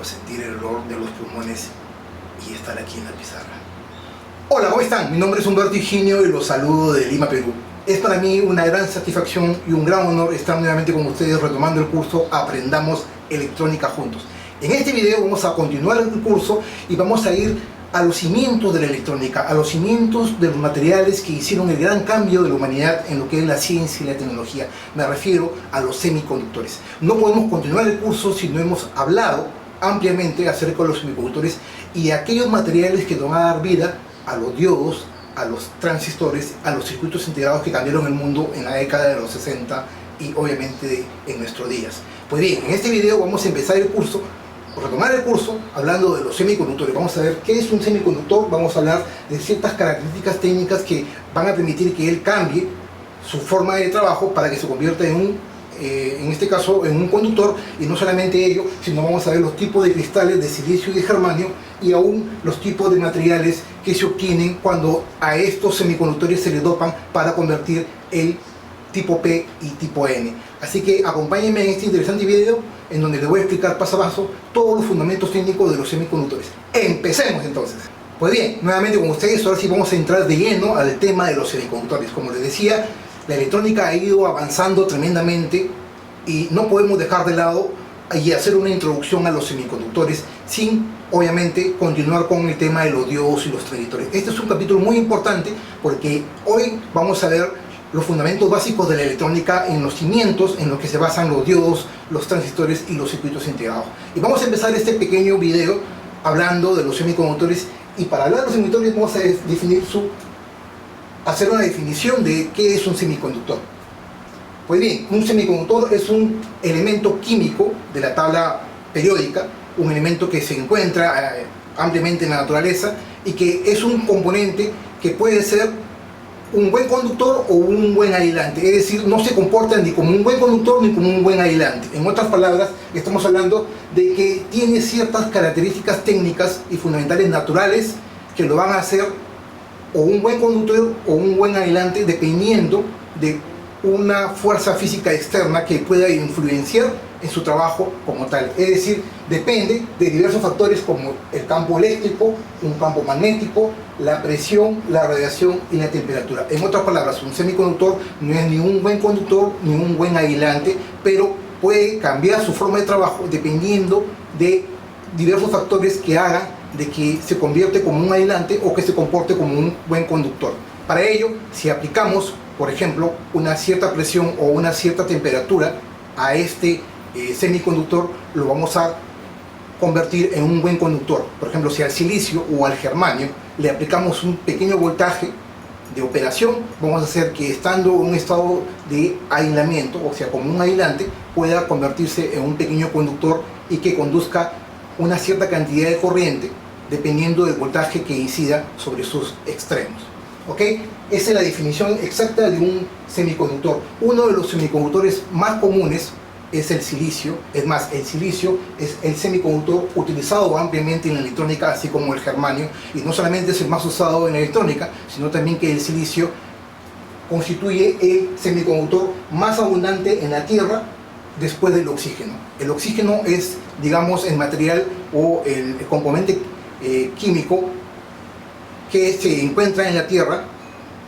o sentir el olor de los pulmones y estar aquí en la pizarra. Hola, ¿cómo están? Mi nombre es Humberto Higinio y los saludo de Lima, Perú. Es para mí una gran satisfacción y un gran honor estar nuevamente con ustedes retomando el curso Aprendamos Electrónica Juntos. En este video vamos a continuar el curso y vamos a ir a los cimientos de la electrónica, a los cimientos de los materiales que hicieron el gran cambio de la humanidad en lo que es la ciencia y la tecnología. Me refiero a los semiconductores. No podemos continuar el curso si no hemos hablado ampliamente acerca de los semiconductores y aquellos materiales que van a dar vida a los diodos, a los transistores, a los circuitos integrados que cambiaron el mundo en la década de los 60 y obviamente en nuestros días. Pues bien, en este video vamos a empezar el curso, retomar el curso hablando de los semiconductores. Vamos a ver qué es un semiconductor, vamos a hablar de ciertas características técnicas que van a permitir que él cambie su forma de trabajo para que se convierta en este caso en un conductor, y no solamente ello, sino vamos a ver los tipos de cristales de silicio y de germanio y aún los tipos de materiales que se obtienen cuando a estos semiconductores se les dopan para convertir el tipo P y tipo N. Así que acompáñenme en este interesante video en donde les voy a explicar paso a paso todos los fundamentos técnicos de los semiconductores. ¡Empecemos entonces! Pues bien, nuevamente con ustedes, ahora sí vamos a entrar de lleno al tema de los semiconductores. Como les decía, la electrónica ha ido avanzando tremendamente y no podemos dejar de lado y hacer una introducción a los semiconductores sin, obviamente, continuar con el tema de los diodos y los transistores. Este es un capítulo muy importante porque hoy vamos a ver los fundamentos básicos de la electrónica en los cimientos en los que se basan los diodos, los transistores y los circuitos integrados. Y vamos a empezar este pequeño video hablando de los semiconductores, y para hablar de los semiconductores vamos a hacer una definición de qué es un semiconductor. Pues bien, un semiconductor es un elemento químico de la tabla periódica, un elemento que se encuentra ampliamente en la naturaleza y que es un componente que puede ser un buen conductor o un buen aislante, es decir, no se comporta ni como un buen conductor ni como un buen aislante. En otras palabras, estamos hablando de que tiene ciertas características técnicas y fundamentales naturales que lo van a hacer o un buen conductor o un buen aislante dependiendo de una fuerza física externa que pueda influenciar en su trabajo como tal. Es decir, depende de diversos factores como el campo eléctrico, un campo magnético, la presión, la radiación y la temperatura. En otras palabras, un semiconductor no es ni un buen conductor ni un buen aislante, pero puede cambiar su forma de trabajo dependiendo de diversos factores que hagan de que se convierte como un aislante o que se comporte como un buen conductor. Para ello, si aplicamos, por ejemplo, una cierta presión o una cierta temperatura a este semiconductor, lo vamos a convertir en un buen conductor. Por ejemplo, si al silicio o al germanio le aplicamos un pequeño voltaje de operación, vamos a hacer que estando en un estado de aislamiento, o sea, como un aislante, pueda convertirse en un pequeño conductor y que conduzca una cierta cantidad de corriente dependiendo del voltaje que incida sobre sus extremos. ¿Ok? Esa es la definición exacta de un semiconductor. Uno de los semiconductores más comunes es el silicio. Es más, el silicio es el semiconductor utilizado ampliamente en la electrónica, así como el germanio, y no solamente es el más usado en la electrónica, sino también que el silicio constituye el semiconductor más abundante en la Tierra después del oxígeno. El oxígeno es, digamos, el material o el componente químico que se encuentra en la Tierra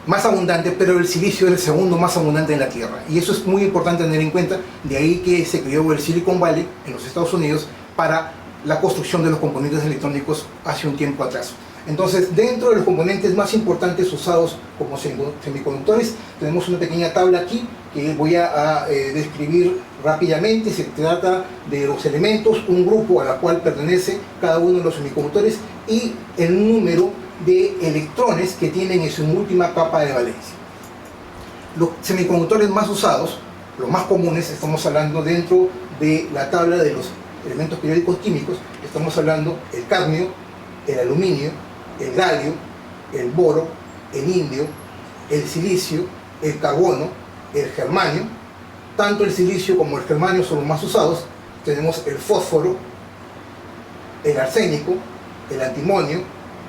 más abundante, pero el silicio es el segundo más abundante en la Tierra, y eso es muy importante tener en cuenta. De ahí que se creó el Silicon Valley en los Estados Unidos para la construcción de los componentes electrónicos hace un tiempo atrás. Entonces, dentro de los componentes más importantes usados como semiconductores, tenemos una pequeña tabla aquí que voy a describir rápidamente. Se trata de los elementos, un grupo a la cual pertenece cada uno de los semiconductores y el número de electrones que tienen en su última capa de valencia. Los semiconductores más usados, los más comunes, estamos hablando dentro de la tabla de los elementos periódicos químicos, estamos hablando el cadmio, el aluminio, el galio, el boro, el indio, el silicio, el carbono, el germanio. Tanto el silicio como el germanio son los más usados. Tenemos el fósforo, el arsénico, el antimonio,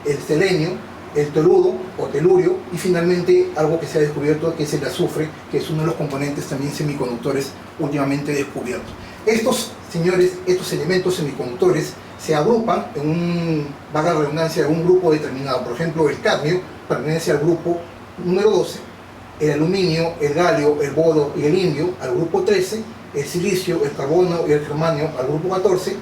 el selenio, el toludo o telurio, y finalmente algo que se ha descubierto, que es el azufre, que es uno de los componentes también semiconductores últimamente descubiertos. Estos, señores, estos elementos semiconductores se agrupan en un, valga la redundancia, en un grupo determinado. Por ejemplo, el cadmio pertenece al grupo número 12, el aluminio, el galio, el bodo y el indio al grupo 13, el silicio, el carbono y el germanio al grupo 14,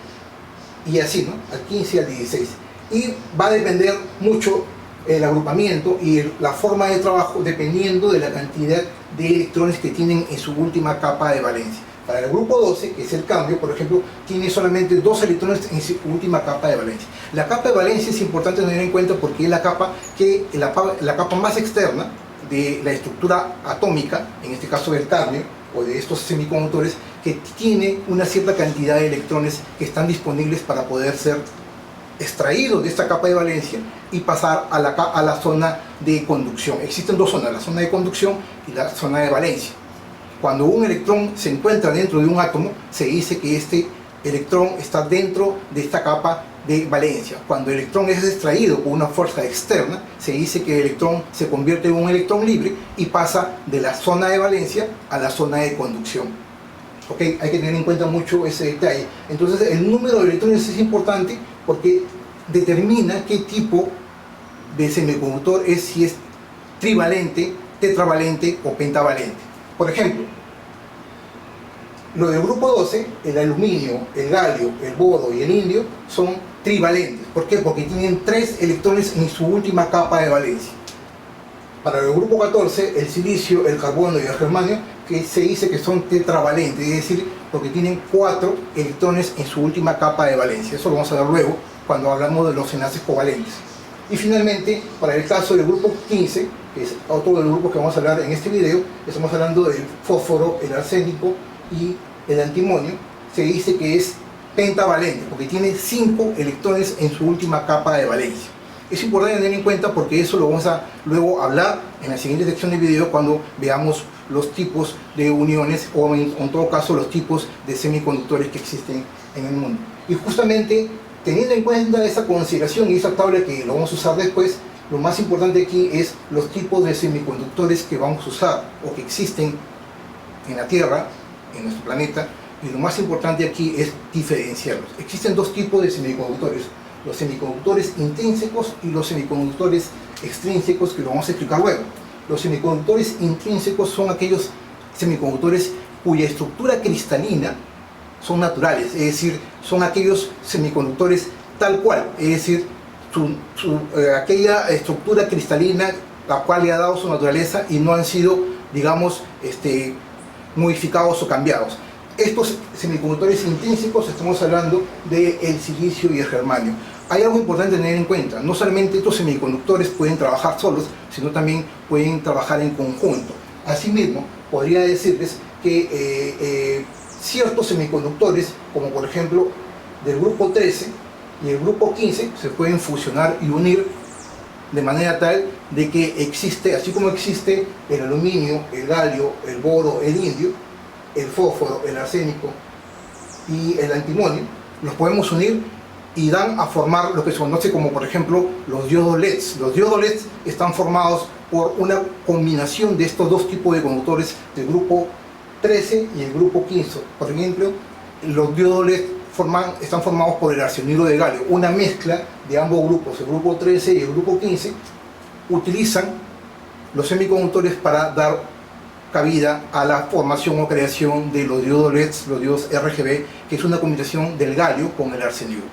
y así, ¿no? Al 15 y al 16. Y va a depender mucho el agrupamiento y la forma de trabajo dependiendo de la cantidad de electrones que tienen en su última capa de valencia. Para el grupo 12, que es el cambio, por ejemplo, tiene solamente 2 electrones en su última capa de valencia. La capa de valencia es importante tener en cuenta porque es la capa más externa de la estructura atómica, en este caso del cadmio o de estos semiconductores, que tiene una cierta cantidad de electrones que están disponibles para poder ser extraídos de esta capa de valencia y pasar a la zona de conducción. Existen dos zonas, la zona de conducción y la zona de valencia. Cuando un electrón se encuentra dentro de un átomo, se dice que este electrón está dentro de esta capa de valencia. Cuando el electrón es extraído por una fuerza externa, se dice que el electrón se convierte en un electrón libre y pasa de la zona de valencia a la zona de conducción. ¿Ok? Hay que tener en cuenta mucho ese detalle. Entonces, el número de electrones es importante porque determina qué tipo de semiconductor es, si es trivalente, tetravalente o pentavalente. Por ejemplo, lo del grupo 12, el aluminio, el galio, el bodo y el indio son trivalentes. ¿Por qué? Porque tienen 3 electrones en su última capa de valencia. Para el grupo 14, el silicio, el carbono y el germanio, que se dice que son tetravalentes, es decir, porque tienen 4 electrones en su última capa de valencia. Eso lo vamos a ver luego cuando hablamos de los enlaces covalentes. Y finalmente, para el caso del grupo 15, que es otro de los grupos que vamos a hablar en este video, estamos hablando del fósforo, el arsénico y el antimonio, se dice que es pentavalente, porque tiene 5 electrones en su última capa de valencia. Es importante tener en cuenta porque eso lo vamos a luego hablar en la siguiente sección del video cuando veamos los tipos de uniones o en todo caso los tipos de semiconductores que existen en el mundo. Y justamente teniendo en cuenta esa consideración y esa tabla que lo vamos a usar después, lo más importante aquí es los tipos de semiconductores que vamos a usar o que existen en la Tierra, en nuestro planeta, y lo más importante aquí es diferenciarlos. Existen 2 tipos de semiconductores, los semiconductores intrínsecos y los semiconductores extrínsecos, que lo vamos a explicar luego. Los semiconductores intrínsecos son aquellos semiconductores cuya estructura cristalina son naturales, es decir, son aquellos semiconductores tal cual, es decir, aquella estructura cristalina la cual le ha dado su naturaleza y no han sido, digamos, modificados o cambiados. Estos semiconductores intrínsecos, estamos hablando del silicio y el germanio. Hay algo importante tener en cuenta, no solamente estos semiconductores pueden trabajar solos, sino también pueden trabajar en conjunto. Asimismo, podría decirles que ciertos semiconductores, como por ejemplo del grupo 13 y el grupo 15, se pueden fusionar y unir de manera tal de que existe, así como existe el aluminio, el galio, el bodo, el indio, el fósforo, el arsénico y el antimonio, los podemos unir y dan a formar lo que se conoce como, por ejemplo, los diodos LEDs. Los diodos LEDs están formados por una combinación de estos 2 tipos de conductores del grupo 13 y el grupo 15. Por ejemplo, los diodos LED están formados por el arsenuro de galio. Una mezcla de ambos grupos, el grupo 13 y el grupo 15, utilizan los semiconductores para dar cabida a la formación o creación de los diodos LEDs, los diodos RGB, que es una combinación del galio con el arsenuro.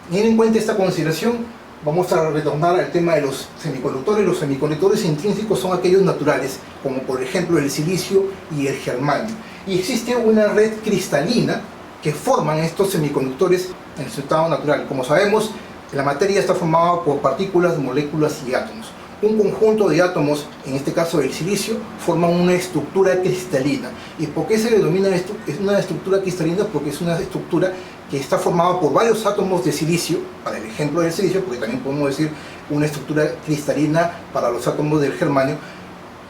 Teniendo en cuenta esta consideración, vamos a retornar al tema de los semiconductores. Los semiconductores intrínsecos son aquellos naturales, como por ejemplo el silicio y el germanio. Y existe una red cristalina que forman estos semiconductores en su estado natural. Como sabemos, la materia está formada por partículas, moléculas y átomos. Un conjunto de átomos, en este caso el silicio, forman una estructura cristalina. ¿Y por qué se le denomina esto? Es una estructura cristalina porque es una estructura que está formada por varios átomos de silicio, para el ejemplo del silicio, porque también podemos decir una estructura cristalina para los átomos del germanio.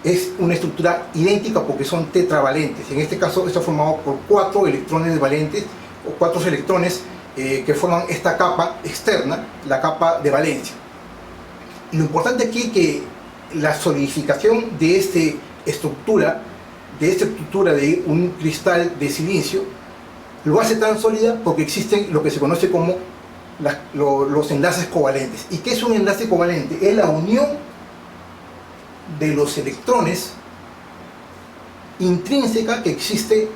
Es una estructura idéntica porque son tetravalentes. En este caso está formado por 4 electrones valentes, o 4 electrones que forman esta capa externa, la capa de valencia. Y lo importante aquí es que la solidificación de esta estructura de un cristal de silicio lo hace tan sólida porque existen lo que se conoce como los enlaces covalentes. ¿Y qué es un enlace covalente? Es la unión de los electrones intrínseca que existe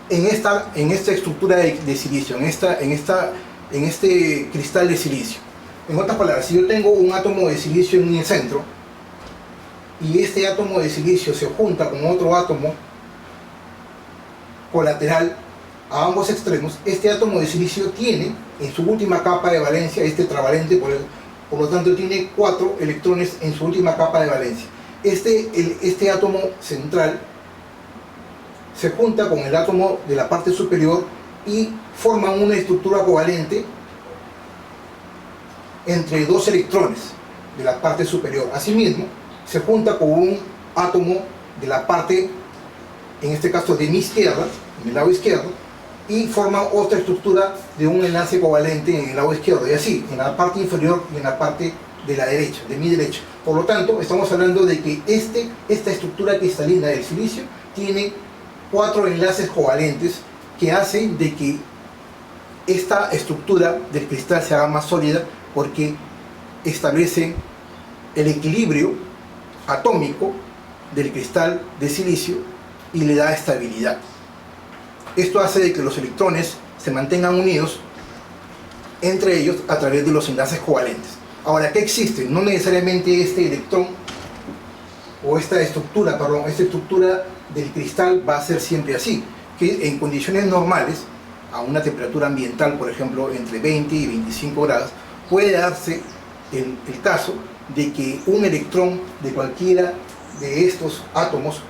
en esta estructura de silicio, en este cristal de silicio. En otras palabras, si yo tengo un átomo de silicio en el centro y este átomo de silicio se junta con otro átomo colateral a ambos extremos, este átomo de silicio tiene en su última capa de valencia, este tetravalente, por lo tanto tiene 4 electrones en su última capa de valencia. Este átomo central se junta con el átomo de la parte superior y forman una estructura covalente entre 2 electrones de la parte superior. Asimismo, se junta con un átomo de la parte, en este caso de mi izquierda, en el lado izquierdo, y forma otra estructura de un enlace covalente en el lado izquierdo, y así, en la parte inferior y en la parte de la derecha, de mi derecha. Por lo tanto, estamos hablando de que esta estructura cristalina del silicio tiene 4 enlaces covalentes que hacen de que esta estructura del cristal se haga más sólida, porque establece el equilibrio atómico del cristal de silicio y le da estabilidad. Esto hace de que los electrones se mantengan unidos entre ellos a través de los enlaces covalentes. Ahora, ¿qué existe? No necesariamente este electrón o esta estructura del cristal va a ser siempre así, que en condiciones normales, a una temperatura ambiental, por ejemplo, entre 20 y 25 grados, puede darse el caso de que un electrón de cualquiera de estos átomos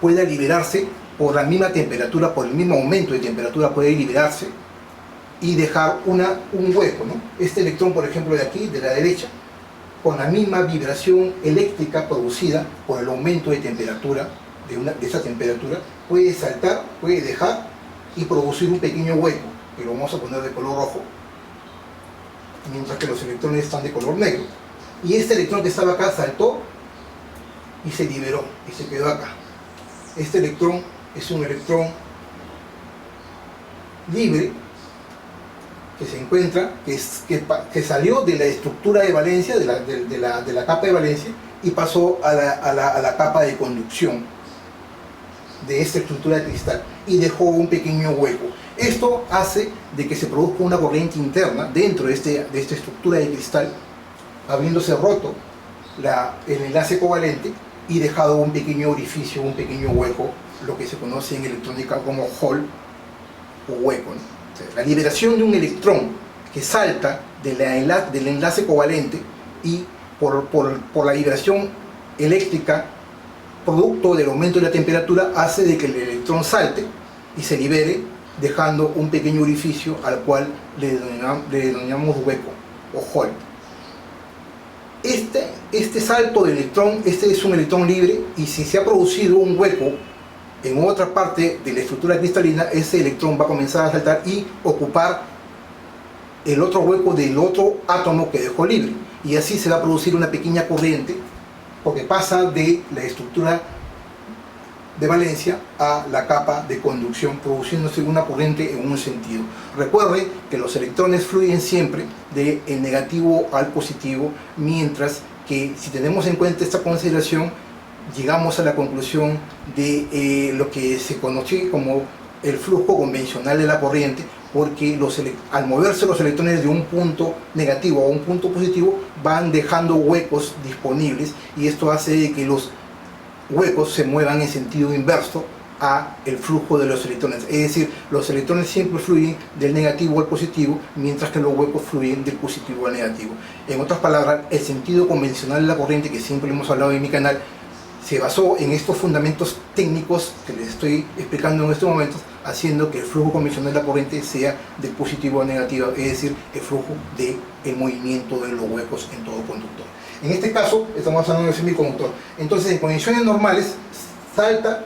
pueda liberarse por la misma temperatura, por el mismo aumento de temperatura, puede liberarse y dejar un hueco, ¿no? Este electrón, por ejemplo, de aquí, de la derecha, con la misma vibración eléctrica producida por el aumento de temperatura, de esa temperatura, puede saltar, puede dejar y producir un pequeño hueco, que lo vamos a poner de color rojo, mientras que los electrones están de color negro. Y este electrón que estaba acá saltó y se liberó y se quedó acá. Este electrón es un electrón libre que se encuentra, que salió de la estructura de valencia, de la capa de valencia, y pasó a la capa de conducción de esta estructura de cristal y dejó un pequeño hueco. Esto hace de que se produzca una corriente interna dentro de esta estructura de cristal, habiéndose roto el enlace covalente y dejado un pequeño orificio, un pequeño hueco, lo que se conoce en electrónica como hole o hueco, ¿no? O sea, la liberación de un electrón que salta del enlace covalente y por la vibración eléctrica producto del aumento de la temperatura hace de que el electrón salte y se libere, dejando un pequeño orificio al cual le denominamos hueco o hole. Este salto de electrón, este es un electrón libre, y si se ha producido un hueco en otra parte de la estructura cristalina, ese electrón va a comenzar a saltar y ocupar el otro hueco del otro átomo que dejó libre, y así se va a producir una pequeña corriente, porque pasa de la estructura de valencia a la capa de conducción, produciéndose una corriente en un sentido. Recuerde que los electrones fluyen siempre del negativo al positivo, mientras que si tenemos en cuenta esta consideración, llegamos a la conclusión de lo que se conoce como el flujo convencional de la corriente, porque al moverse los electrones de un punto negativo a un punto positivo, van dejando huecos disponibles, y esto hace de que los huecos se muevan en sentido inverso a el flujo de los electrones. Es decir, los electrones siempre fluyen del negativo al positivo, mientras que los huecos fluyen del positivo al negativo. En otras palabras, el sentido convencional de la corriente, que siempre hemos hablado en mi canal, se basó en estos fundamentos técnicos que les estoy explicando en estos momentos, haciendo que el flujo convencional de la corriente sea del positivo al negativo, es decir, el flujo del movimiento de los huecos en todo conductor. En este caso, estamos hablando de un semiconductor. Entonces, en condiciones normales,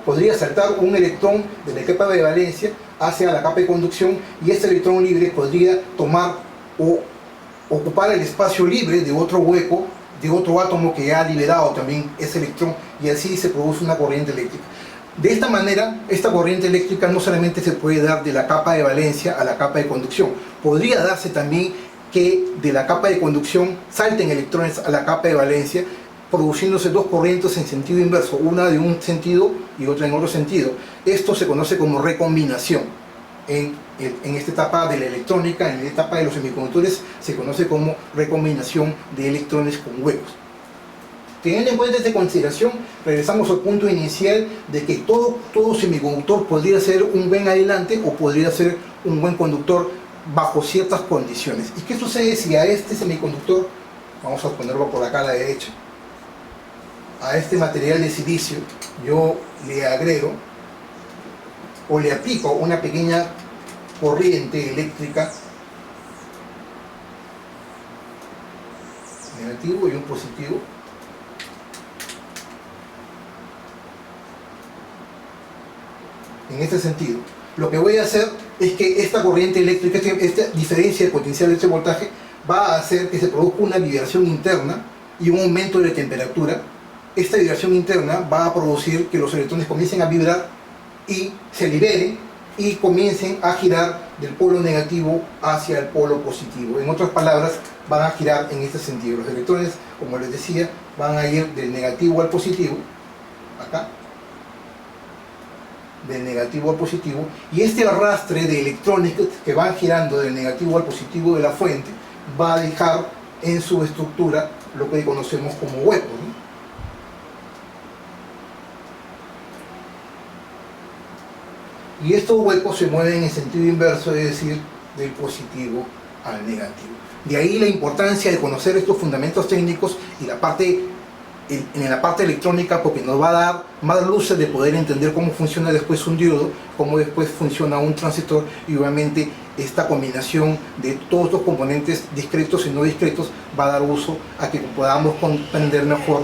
podría saltar un electrón de la capa de valencia hacia la capa de conducción, y este electrón libre podría tomar o ocupar el espacio libre de otro hueco, de otro átomo que ha liberado también ese electrón, y así se produce una corriente eléctrica. De esta manera, esta corriente eléctrica no solamente se puede dar de la capa de valencia a la capa de conducción, podría darse también que de la capa de conducción salten electrones a la capa de valencia, produciéndose dos corrientes en sentido inverso, una de un sentido y otra en otro sentido. Esto se conoce como recombinación. En esta etapa de la electrónica, en la etapa de los semiconductores, se conoce como recombinación de electrones con huecos. Teniendo en cuenta esta consideración, regresamos al punto inicial de que todo semiconductor podría ser un buen aislante o podría ser un buen conductor bajo ciertas condiciones. ¿Y qué sucede si a este semiconductor, vamos a ponerlo por acá a la derecha, a este material de silicio, yo le agrego o le aplico una pequeña corriente eléctrica, negativo y un positivo, en este sentido? Lo que voy a hacer es que esta corriente eléctrica, esta diferencia de potencial de este voltaje, va a hacer que se produzca una vibración interna y un aumento de la temperatura. Esta vibración interna va a producir que los electrones comiencen a vibrar y se liberen y comiencen a girar del polo negativo hacia el polo positivo. En otras palabras, van a girar en este sentido. Los electrones, como les decía, van a ir del negativo al positivo, acá, del negativo al positivo, y este arrastre de electrones que van girando del negativo al positivo de la fuente va a dejar en su estructura lo que conocemos como huecos, ¿no? Y estos huecos se mueven en sentido inverso, es decir, del positivo al negativo. De ahí la importancia de conocer estos fundamentos técnicos y en la parte electrónica, porque nos va a dar más luces de poder entender cómo funciona después un diodo, cómo después funciona un transistor, y obviamente esta combinación de todos los componentes discretos y no discretos va a dar uso a que podamos comprender mejor.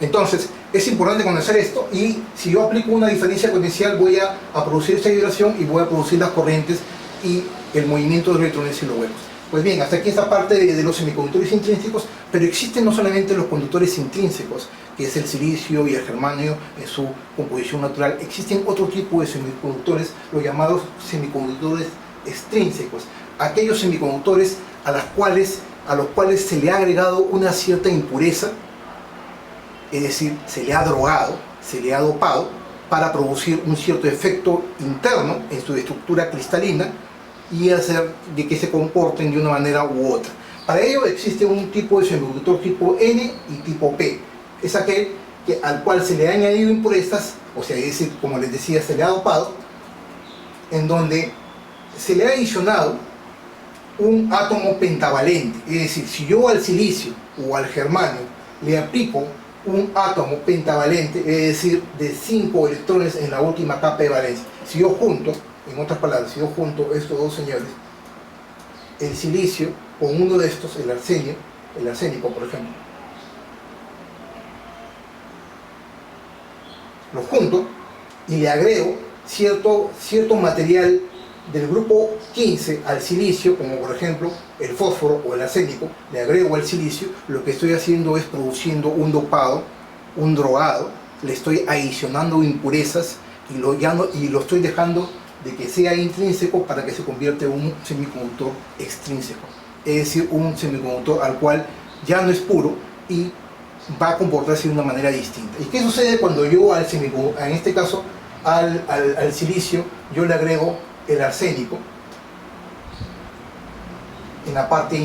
Entonces, es importante conocer esto, y si yo aplico una diferencia potencial voy a producir esta vibración y voy a producir las corrientes y el movimiento de electrones y los huecos. Pues bien, hasta aquí esta parte de los semiconductores intrínsecos, pero existen no solamente los conductores intrínsecos, que es el silicio y el germanio en su composición natural, existen otro tipo de semiconductores, los llamados semiconductores extrínsecos, aquellos semiconductores a los cuales se le ha agregado una cierta impureza, es decir, se le ha drogado, se le ha dopado para producir un cierto efecto interno en su estructura cristalina y hacer de que se comporten de una manera u otra. Para ello existe un tipo de semiconductor tipo N y tipo P. Es aquel al cual se le ha añadido impurezas, o sea, es decir, como les decía, se le ha dopado, en donde se le ha adicionado un átomo pentavalente. Es decir, si yo al silicio o al germanio le aplico un átomo pentavalente, es decir, de 5 electrones en la última capa de valencia, si yo junto, en otras palabras, si yo junto estos dos señores, el silicio con uno de estos, el arsénico por ejemplo, lo junto y le agrego cierto material del grupo 15 al silicio, como por ejemplo el fósforo o el arsénico, le agrego al silicio, lo que estoy haciendo es produciendo un dopado, un drogado, le estoy adicionando impurezas y lo estoy dejando de que sea intrínseco para que se convierta en un semiconductor extrínseco, es decir, un semiconductor al cual ya no es puro y va a comportarse de una manera distinta. ¿Y qué sucede cuando yo en este caso al silicio yo le agrego el arsénico en la parte,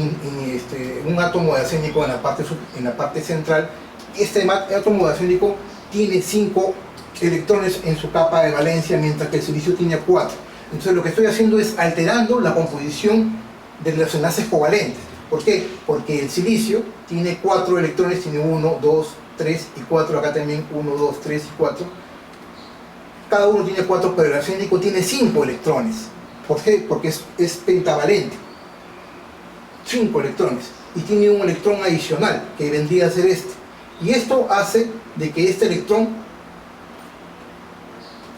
un átomo de arsénico en la parte central? Este átomo de arsénico tiene 5 electrones en su capa de valencia, mientras que el silicio tiene 4. Entonces lo que estoy haciendo es alterando la composición de los enlaces covalentes. ¿Por qué? Porque el silicio tiene 4 electrones, tiene 1, 2, 3 y 4, acá también 1, 2, 3 y 4. Cada uno tiene 4, pero el arsénico tiene 5 electrones. ¿Por qué? Porque es pentavalente. 5 electrones. Y tiene un electrón adicional, que vendría a ser este. Y esto hace de que este electrón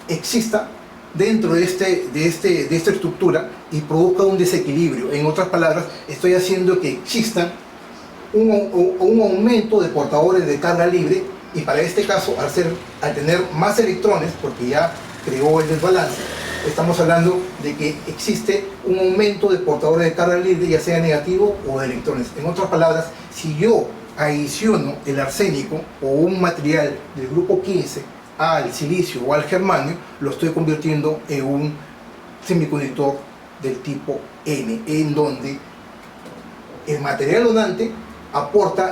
exista dentro de esta estructura y produzca un desequilibrio. En otras palabras, estoy haciendo que exista un aumento de portadores de carga libre Y para este caso, al tener más electrones, porque ya creó el desbalance, estamos hablando de que existe un aumento de portadores de carga libre, ya sea negativo o de electrones. En otras palabras, si yo adiciono el arsénico o un material del grupo 15 al silicio o al germanio, lo estoy convirtiendo en un semiconductor del tipo N, en donde el material donante aporta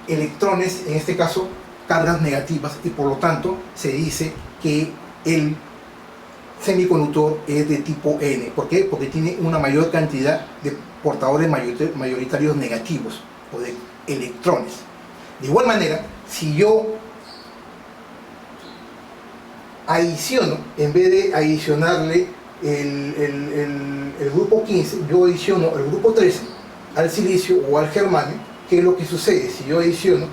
electrones, en este caso cargas negativas, y por lo tanto se dice que el semiconductor es de tipo N. ¿Por qué? Porque tiene una mayor cantidad de portadores mayoritarios negativos o de electrones. De igual manera, si yo adiciono, en vez de adicionarle el grupo 15, yo adiciono el grupo 13 al silicio o al germanio, ¿qué es lo que sucede? Si yo adiciono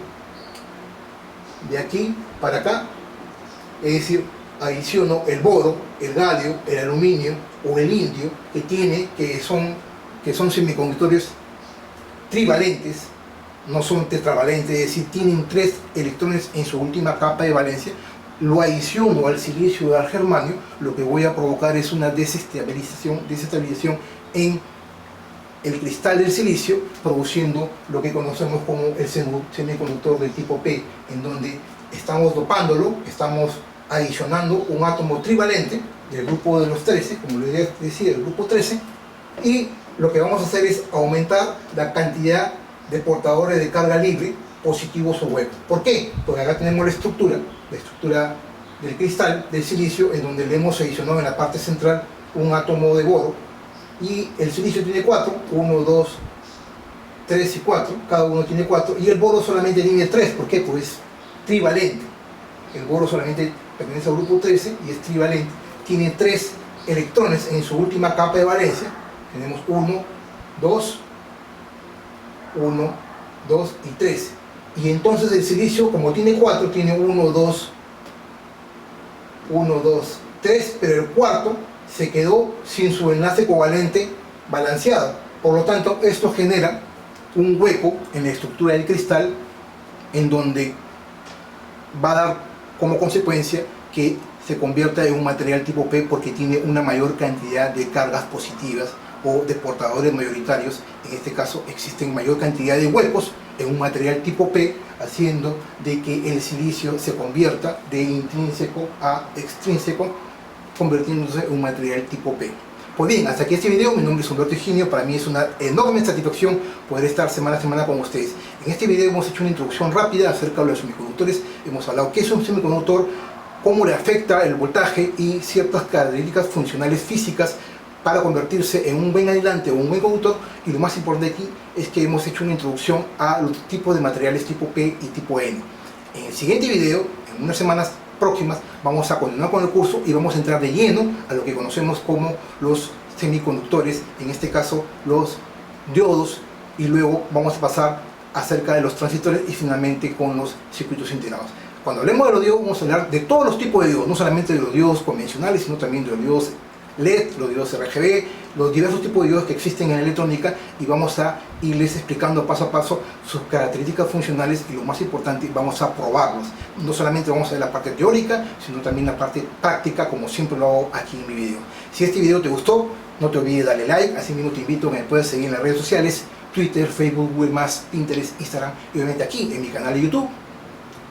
de aquí para acá, es decir, adiciono el boro, el galio, el aluminio o el indio, que son semiconductores trivalentes, no son tetravalentes, es decir, tienen 3 electrones en su última capa de valencia, lo adiciono al silicio o al germanio, lo que voy a provocar es una desestabilización en el cristal del silicio, produciendo lo que conocemos como el semiconductor del tipo P, en donde estamos dopándolo, estamos adicionando un átomo trivalente del grupo de los 13, como les decía, el grupo 13, y lo que vamos a hacer es aumentar la cantidad de portadores de carga libre positivos o huecos. ¿Por qué? Porque acá tenemos la estructura del cristal del silicio, en donde le hemos adicionado en la parte central un átomo de boro, y el silicio tiene 4, 1, 2, 3 y 4, cada uno tiene 4, y el boro solamente tiene 3. ¿Por qué? Pues es trivalente. El boro solamente pertenece al grupo 13 y es trivalente. Tiene 3 electrones en su última capa de valencia. Tenemos 1, 2, 1, 2 y 3. Y entonces el silicio, como tiene 4, tiene 1, 2, 3, pero el cuarto se quedó sin su enlace covalente balanceado. Por lo tanto, esto genera un hueco en la estructura del cristal, en donde va a dar como consecuencia que se convierta en un material tipo P, porque tiene una mayor cantidad de cargas positivas o de portadores mayoritarios. En este caso existen mayor cantidad de huecos en un material tipo P, haciendo de que el silicio se convierta de intrínseco a extrínseco, convirtiéndose en un material tipo P. Pues bien, hasta aquí este video. Mi nombre es Humberto Higinio. Para mí es una enorme satisfacción poder estar semana a semana con ustedes. En este video hemos hecho una introducción rápida acerca de los semiconductores. Hemos hablado qué es un semiconductor, cómo le afecta el voltaje y ciertas características funcionales físicas para convertirse en un buen aislante o un buen conductor. Y lo más importante aquí es que hemos hecho una introducción a los tipos de materiales tipo P y tipo N. En el siguiente video, en unas semanas próximas, vamos a continuar con el curso y vamos a entrar de lleno a lo que conocemos como los semiconductores, en este caso los diodos, y luego vamos a pasar acerca de los transistores y finalmente con los circuitos integrados. Cuando hablemos de los diodos, vamos a hablar de todos los tipos de diodos, no solamente de los diodos convencionales, sino también de los diodos LED, los diodos RGB, los diversos tipos de diodos que existen en la electrónica, y vamos a irles explicando paso a paso sus características funcionales, y lo más importante, vamos a probarlos. No solamente vamos a ver la parte teórica, sino también la parte práctica, como siempre lo hago aquí en mi video. Si este video te gustó, no te olvides darle like. Asimismo te invito a que me puedas seguir en las redes sociales: Twitter, Facebook, Google+, Pinterest, Instagram, y obviamente aquí en mi canal de YouTube.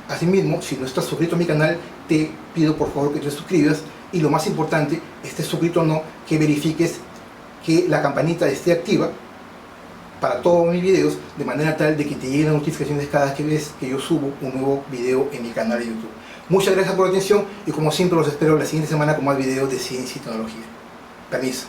Asimismo, si no estás suscrito a mi canal, te pido por favor que te suscribas, y lo más importante, estés suscrito o no, que verifiques que la campanita esté activa para todos mis videos, de manera tal de que te lleguen las notificaciones cada vez que ves que yo subo un nuevo video en mi canal de YouTube. Muchas gracias por la atención, y como siempre los espero la siguiente semana con más videos de ciencia y tecnología. Permiso.